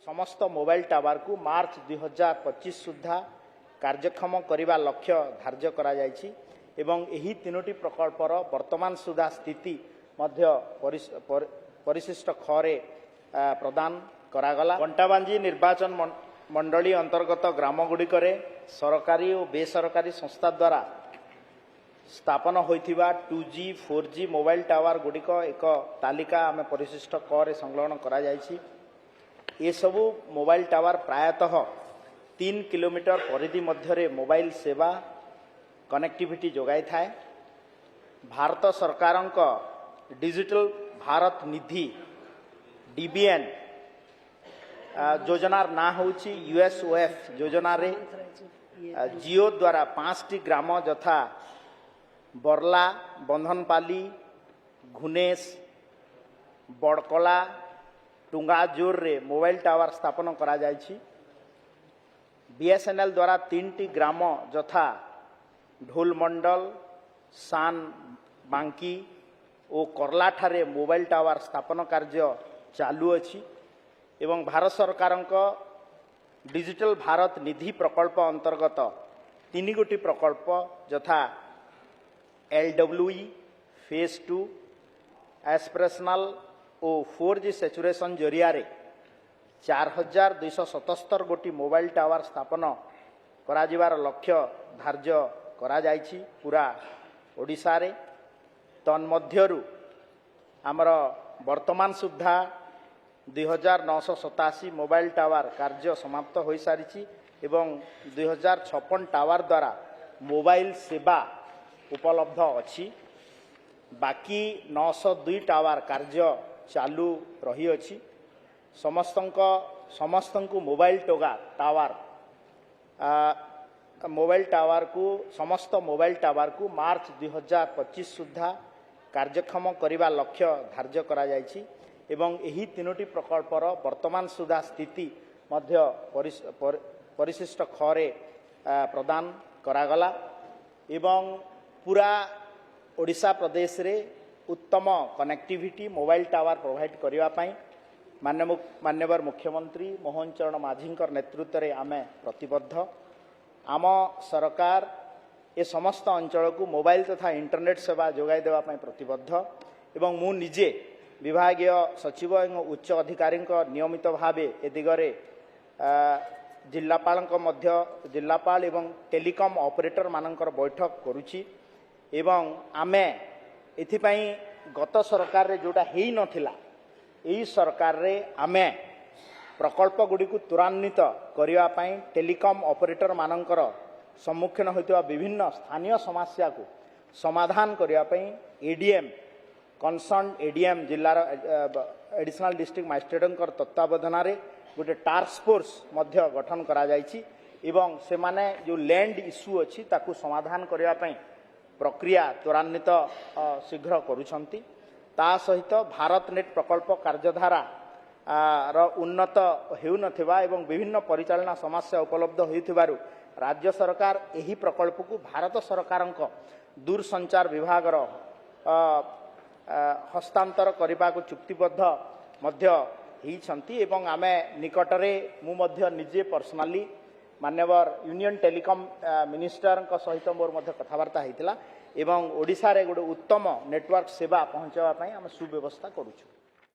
समस्त mobile tower को मार्च 2025 सुधा कार्यक्षम करने लक्ष्य धार्य करा जायछि एवं एही तीनोटी प्रकल्पर वर्तमान सुधा स्थिति मध्य परिशिष्ट खरे प्रदान करागला। कंटाबांजी निर्वाचन मंडली अंतर्गत ग्रामगुड़िक सरकारी और बेसरकारी संस्था द्वारा स्थापन होइथिबा 2G 4G मोबाइल टावर गुड़िक एक तालिका आम परिशिष्ट कर संलग्न करा जायछि। ये सबू मोबाइल टावर प्रायतः 3 किलोमीटर परिधि मध्य मोबाइल सेवा कनेक्टिविटी जोगाई थाए। भारत सरकार डिजिटल भारत निधि DBN योजनार ना होची USOF योजना रे जियो द्वारा 5टी ग्राम यथा बरला बंधनपाली घुनेश बड़कला टुंगाजोर रे मोबाइल टावर स्थापन करा जायछि। BSNL द्वारा 3टी ग्राम यथा ढोलमंडल सान बांकी और करला ठारे मोबाइल टावर स्थापन कार्य चालू अछि एवं भारत सरकार डिजिटल भारत निधि प्रकल्प अंतर्गत 3 गोटी प्रकल्प यथा LWE फेज 2 एस्पिरेशनल और 4G सैचुरेशन जरिया 4277 गोटी मोबाइल टावर स्थापन कराजिवार लक्ष्य धार्य करा जायछि पूरा ओडिशा रे। तन्मध्यरु आमर वर्तमान सुधा 2987 मोबाइल टावर कार्य समाप्त हो सारी एवं 2056 टावर द्वारा मोबाइल सेवा उपलब्ध अछि। बाकी 902 टावर कार्य चालू रही अछि। समस्तंको मोबाइल टावर को समस्त मोबाइल टावर को मार्च 2025 सुधा कार्यक्षम करने लक्ष्य धार्य करा जायछि एवं एही तीनोटी प्रकल्पर वर्तमान सुधा स्थिति मध्य परिशिष्ट खरे प्रदान करागला एवं पूरा ओडिशा प्रदेश रे उत्तम कनेक्टिविटी मोबाइल टावर प्रोवाइड करने पाई माननीय मुख्यमंत्री मोहन चरण माझी नेतृत्व में आमे प्रतिबद्ध। आम सरकार ए समस्त अंचल को मोबाइल तथा इंटरनेट सेवा जोगाई देवा पाई प्रतिबद्ध एवं मु निजे विभागीय सचिव एवं उच्च अधिकारी नियमित भाव ए दिगरे जिल्लापाल एवं टेलीकॉम ऑपरेटर मानकर बैठक करुछि एवं आमे एथिपाई गत सरकार रे जोटा हेई नथिला एही सरकार रे आमे प्रकल्प गुडी को त्वरान्वित करिवा पाई टेलीकॉम ऑपरेटर मानकर सम्मुखीन होइतबा विभिन्न स्थानीय समस्या को समाधान करिवा पाई ADM कनसर्न ADM जिल्लार एडिशनल डिस्ट्रिक्ट मजिस्ट्रेट तत्वावधान रे गोटे टास्क फोर्स मध्य गठन करा जायछि एवं से माने जो लैंड इश्यू अछि ताकू समाधान करिवा पाई प्रक्रिया त्वरान्वित शीघ्र करुछंती। ता सहित भारत नेट प्रकल्प कार्यधारा उन्नत हेउ नथिबा एवं विभिन्न परिचालना समस्या उपलब्ध होइथिबारु राज्य सरकार एही प्रकल्प को भारत सरकार दूरसंचार विभाग हस्तांतर करने को चुक्तिबद्ध मध्य होइछंती एवं आमे निकटरे मु मध्य निजे पर्सनाली माननीय यूनियन टेलीकॉम मिनिस्टर सहित मोर मध्य कथबार्ता होइतिला एवं ओडिशा रे गोटे उत्तम नेटवर्क सेवा पहुंचावा पई हम सुव्यवस्था करूछु।